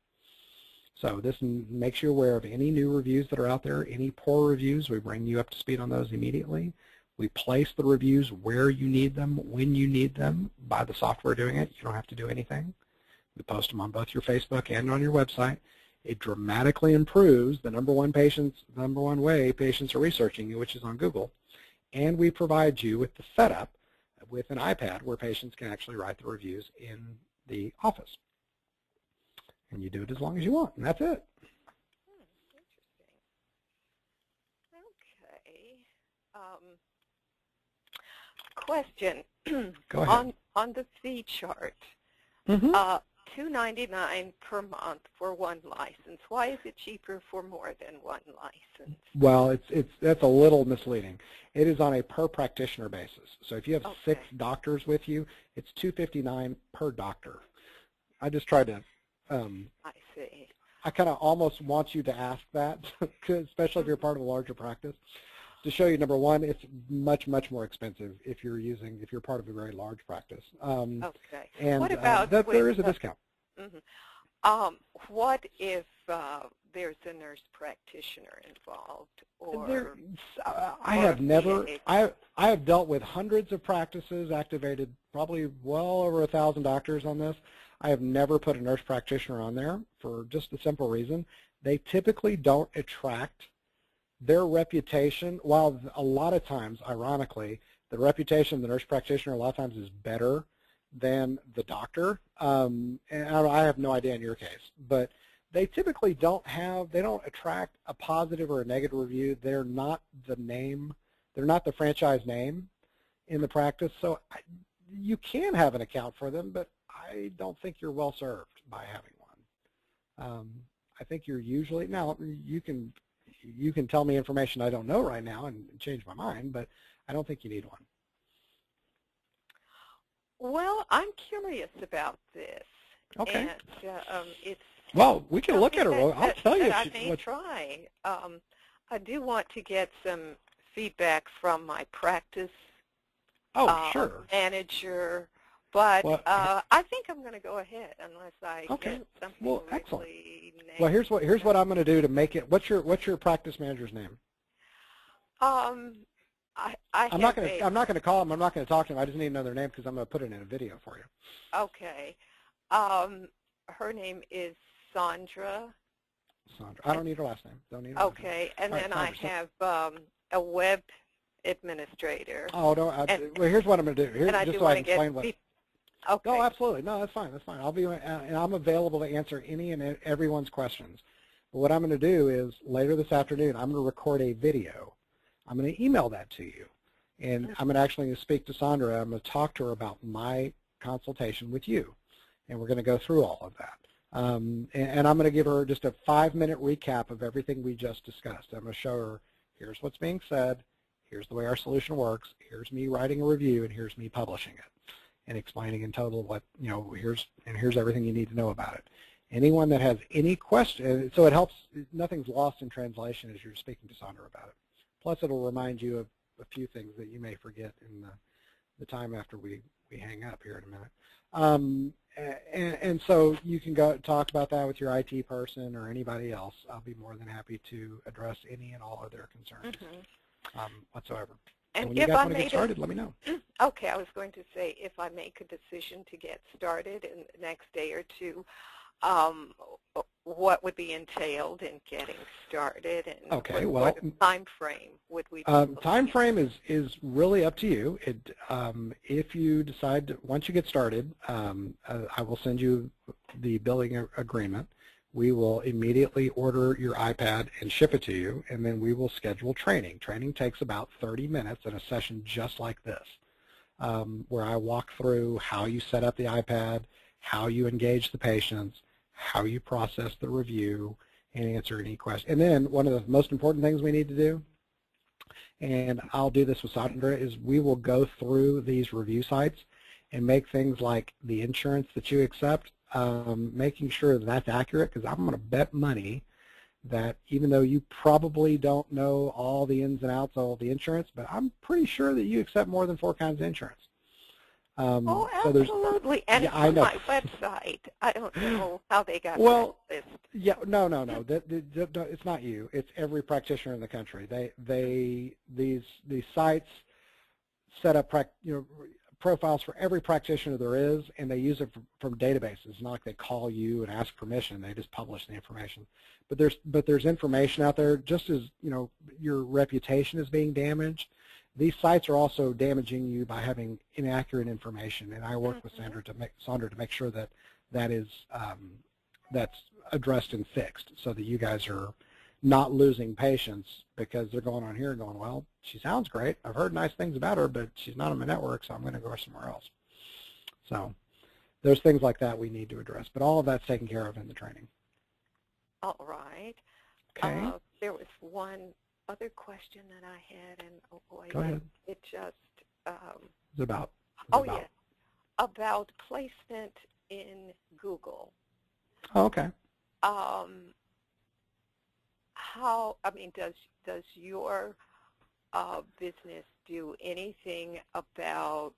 So this makes you aware of any new reviews that are out there, any poor reviews. We bring you up to speed on those immediately. We place the reviews where you need them, when you need them, by the software doing it. You don't have to do anything. We post them on both your Facebook and on your website. It dramatically improves the number one way patients are researching you, which is on Google. And we provide you with the setup with an iPad where patients can actually write the reviews in the office. And you do it as long as you want, and that's it. Interesting. Okay. Question. Go ahead. On the fee chart, $2.99 per month for one license. Why is it cheaper for more than one license? Well, that's a little misleading. It is on a per practitioner basis. So if you have 6 doctors with you, it's $2.59 per doctor. I just tried to. I see. I kind of almost want you to ask that, especially if you're part of a larger practice, to show you, number one, it's much more expensive if you're part of a very large practice. Okay. And what about there is a discount. What if there's a nurse practitioner involved? Or I have dealt with hundreds of practices, activated probably well over 1,000 doctors on this. I have never put a nurse practitioner on there for just the simple reason they typically don't attract their reputation. While a lot of times, ironically, the reputation of the nurse practitioner a lot of times is better than the doctor. And I have no idea in your case, but they typically don't attract a positive or a negative review. They're not the name, they're not the franchise name in the practice. So you can have an account for them, but I don't think you're well served by having one. I think you're usually, now you can tell me information I don't know right now and change my mind, but I don't think you need one. Well, I'm curious about this. Okay. And well, we can look at it. I'll tell you. I may try. I do want to get some feedback from my practice manager, but I think I'm going to go ahead unless I get something excellent. Really negative. Well, here's what I'm going to do to make it. What's your practice manager's name? I'm not going to call him. I'm not going to talk to him. I just need to know their name because I'm going to put it in a video for you. Okay. Her name is Sandra. Sandra. I don't need her last name. Don't need her last name. And then I have a web administrator. Oh no. Well, here's what I'm going to do. Just so I can explain what. Okay. No, absolutely. No, that's fine. That's fine. And I'm available to answer any and everyone's questions. But what I'm going to do is later this afternoon, I'm going to record a video. I'm going to email that to you, and I'm actually going to speak to Sandra. I'm going to talk to her about my consultation with you, and we're going to go through all of that. And I'm going to give her just a 5-minute recap of everything we just discussed. I'm going to show her, here's what's being said, here's the way our solution works, here's me writing a review, and here's me publishing it, and explaining in total what, here's everything you need to know about it. Anyone that has any question, so it helps, nothing's lost in translation as you're speaking to Sandra about it. Plus, it'll remind you of a few things that you may forget in the time after we hang up here in a minute. And so you can go talk about that with your IT person or anybody else. I'll be more than happy to address any and all of their concerns whatsoever. And when you guys want to get started, let me know. Okay, I was going to say, if I make a decision to get started in the next day or two, what would be entailed in getting started, and what time frame would we be time frame is really up to you. If you decide once you get started, I will send you the billing agreement. We will immediately order your iPad and ship it to you, and then we will schedule training. Training takes about 30 minutes in a session just like this, where I walk through how you set up the iPad, how you engage the patients, how you process the review, and answer any questions. And then one of the most important things we need to do, and I'll do this with Sandra, is we will go through these review sites and make things like the insurance that you accept, making sure that that's accurate, because I'm going to bet money that even though you probably don't know all the ins and outs of the insurance, but I'm pretty sure that you accept more than 4 kinds of insurance. Oh, absolutely. And it's on my website. I don't know how they got that list. Yeah, no. It's not you. It's every practitioner in the country. These sites set up profiles for every practitioner there is, and they use it from databases. It's not like they call you and ask permission. They just publish the information. But there's information out there. Just as your reputation is being damaged, these sites are also damaging you by having inaccurate information. And I work with Sandra to make sure that that's addressed and fixed, so that you guys are not losing patients because they're going on here and going, well, she sounds great. I've heard nice things about her, but she's not on my network, so I'm going to go somewhere else. So there's things like that we need to address, but all of that's taken care of in the training. All right. Okay. There was one other question that I had, and oh boy, go ahead. It just It's about. Yeah, about placement in Google. Oh, okay. How, I mean, does your business do anything about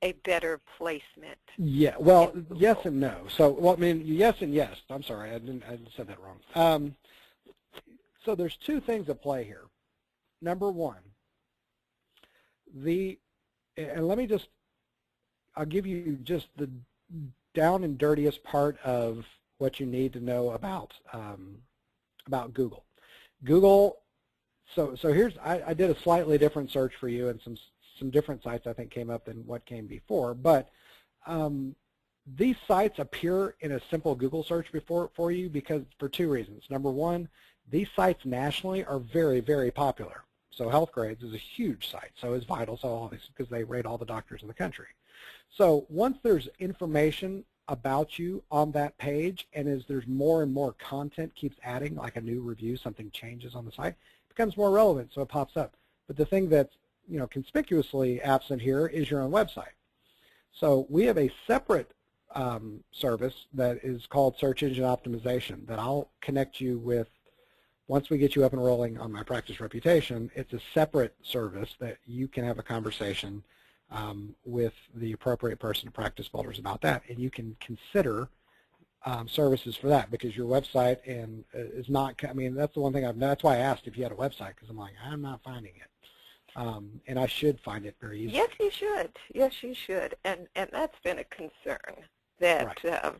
a better placement? Yeah, well, yes and no. So, well, I mean, yes and yes. I'm sorry, I said that wrong. So there's two things at play here. Number one, and let me just, I'll give you just the down and dirtiest part of what you need to know about Google. Google, so here's, I did a slightly different search for you, and some different sites I think came up than what came before, but these sites appear in a simple Google search for you for two reasons. Number one, these sites nationally are very, very popular. So Healthgrades is a huge site, so is Vital, so all these, because they rate all the doctors in the country. So once there's information about you on that page, and as there's more and more content keeps adding, like a new review, something changes on the site, it becomes more relevant, so it pops up. But the thing that's conspicuously absent here is your own website. So we have a separate service that is called Search Engine Optimization that I'll connect you with. Once we get you up and rolling on My Practice Reputation, it's a separate service that you can have a conversation with the appropriate person at Practice Builders about that, and you can consider services for that, because your website is not, I mean, that's the one thing that's why I asked if you had a website, because I'm like, I'm not finding it. And I should find it very easily. Yes, you should. Yes, you should. And that's been a concern, that right.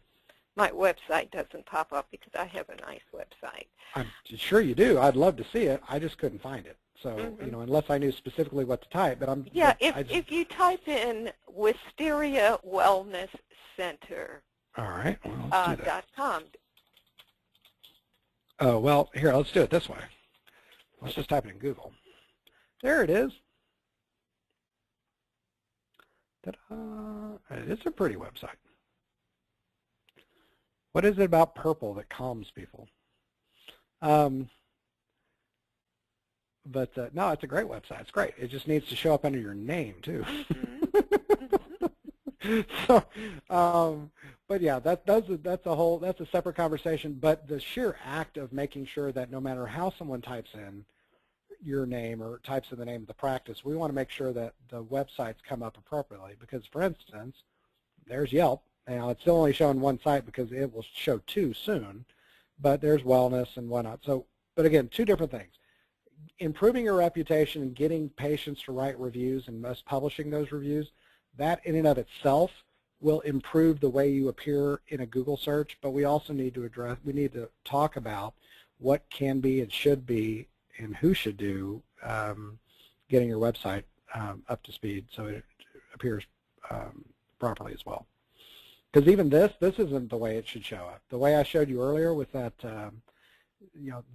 My website doesn't pop up, because I have a nice website. I'm sure you do. I'd love to see it. I just couldn't find it. So, unless I knew specifically what to type, but I'm... Yeah, if you type in Wisteria Wellness Center. All right, well, let's do that. .com. Oh, well, here, let's do it this way. Let's just type it in Google. There it is. Ta-da. It is a pretty website. What is it about purple that calms people? But no, it's a great website. It's great. It just needs to show up under your name too. So, but yeah, that's a separate conversation. But the sheer act of making sure that no matter how someone types in your name or types in the name of the practice, we want to make sure that the websites come up appropriately. Because, for instance, there's Yelp. Now, it's still only showing one site because it will show two soon, but there's wellness and whatnot. So, but again, two different things. Improving your reputation and getting patients to write reviews and us publishing those reviews, that in and of itself will improve the way you appear in a Google search, but we also need to talk about what can be and should be and who should do getting your website up to speed so it appears properly as well. Because even this isn't the way it should show up. The way I showed you earlier with that,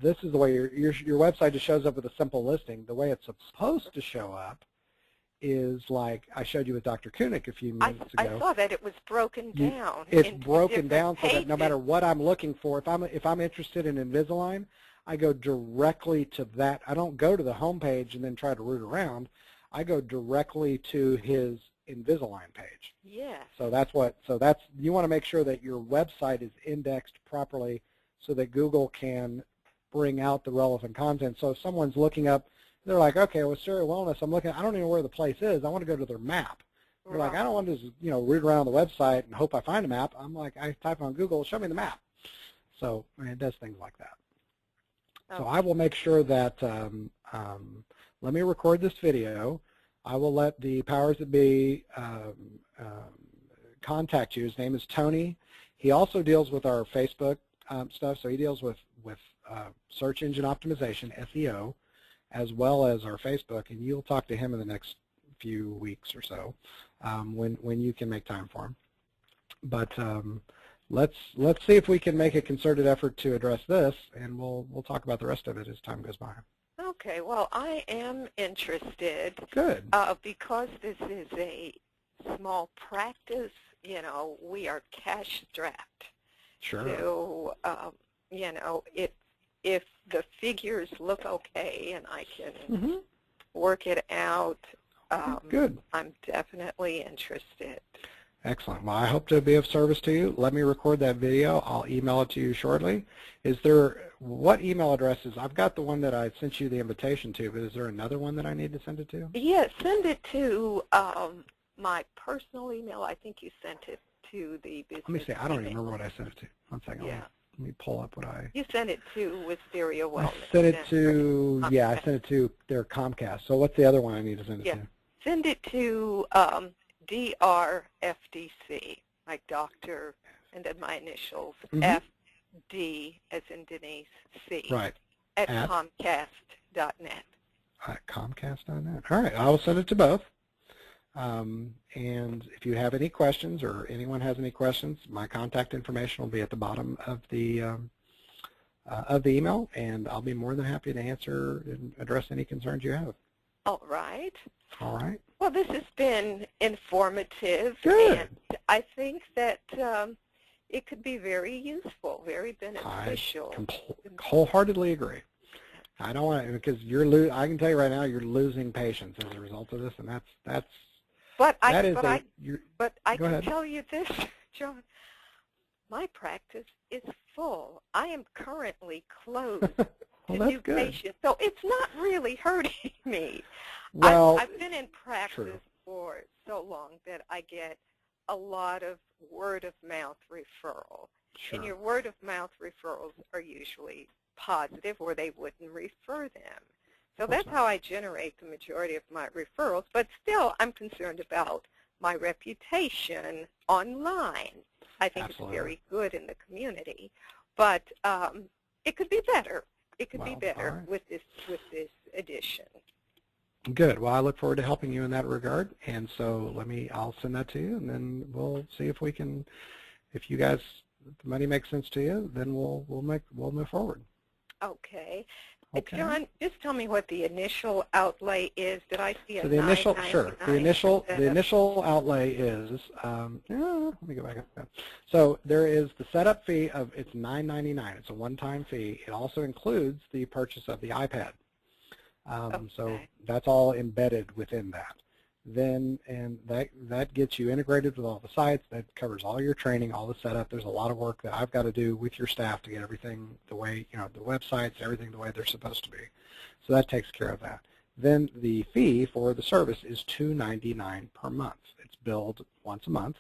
this is the way your website just shows up with a simple listing. The way it's supposed to show up is like I showed you with Dr. Koenig a few minutes ago. I saw that it was broken down. It's broken down so that no matter what I'm looking for, if I'm interested in Invisalign, I go directly to that. I don't go to the home page and then try to root around. I go directly to his Invisalign page. Yeah. So you want to make sure that your website is indexed properly so that Google can bring out the relevant content. So if someone's looking up, they're like, okay, well, Wisteria Wellness, I don't even know where the place is. I want to go to their map. They're like, I don't want to just, root around the website and hope I find a map. I'm like, I type on Google, show me the map. So it does things like that. Okay. So I will make sure that, let me record this video. I will let the powers that be contact you. His name is Tony. He also deals with our Facebook stuff, so he deals with search engine optimization, SEO, as well as our Facebook, and you'll talk to him in the next few weeks or so when you can make time for him. But let's see if we can make a concerted effort to address this, and we'll talk about the rest of it as time goes by. Okay, well, I am interested. Good. Because this is a small practice, you know, we are cash strapped. Sure. So, you know, if the figures look okay and I can work it out, good. I'm definitely interested. Excellent. Well, I hope to be of service to you. Let me record that video. I'll email it to you shortly. What email addresses? I've got the one that I sent you the invitation to, but is there another one that I need to send it to? Yes, send it to my personal email. I think you sent it to the business. Let me see. I don't even remember what I sent it to. One second. Yeah. Let me pull up what I... You sent it to Wisteria Wellness. I sent it to, yeah, I sent it to their Comcast. So what's the other one I need to send it to? Send it to DRFDC, like doctor, and then my initials, FD as in Denise, C. Right. At Comcast.net. At Comcast.net. All right. I will send it to both. And if you have any questions or anyone has any questions, my contact information will be at the bottom of the email, and I'll be more than happy to answer and address any concerns you have. All right. All right. Well, this has been informative. Good. And I think that it could be very useful, very beneficial. I wholeheartedly agree. I don't want to, because I can tell you right now, you're losing patients as a result of this, and that's. But I can ahead. tell you this, John. My practice is full. I am currently closed to new patients, so it's not really hurting me. Well, I've been in practice for so long that I get a lot of word-of-mouth referral. And your word-of-mouth referrals are usually positive, or they wouldn't refer them. So that's how I generate the majority of my referrals. But still, I'm concerned about my reputation online. I think it's very good in the community. But it could be better. It could be better with this edition. Good. Well, I look forward to helping you in that regard. And so I'll send that to you, and then we'll see if we can, if you guys, if the money makes sense to you, then we'll move forward. Okay. John, just tell me what the initial outlay is. Did I see a the initial outlay is let me go back up. So there is the setup fee of it's $9.99. It's a one-time fee. It also includes the purchase of the iPad. So that's all embedded within that. Then that gets you integrated with all the sites. That covers all your training, all the setup. There's a lot of work that I've got to do with your staff to get everything the way, the websites, everything the way they're supposed to be. So that takes care of that. Then the fee for the service is $2.99 per month. It's billed once a month,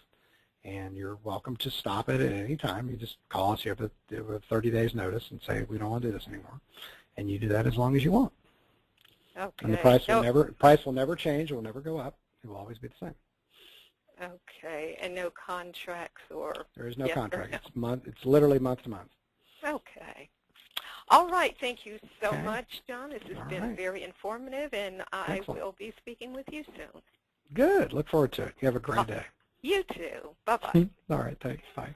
and you're welcome to stop it at any time. You just call us. You have a 30 days notice and say, we don't want to do this anymore. And you do that as long as you want. Okay. And the price will never change. It will never go up. It will always be the same. Okay. And no contracts or? There is no contract. It's literally month to month. Okay. All right. Thank you so much, John. This has been very informative, and I will be speaking with you soon. Good. Look forward to it. You have a great day. You too. Bye-bye. All right. Thanks. Bye.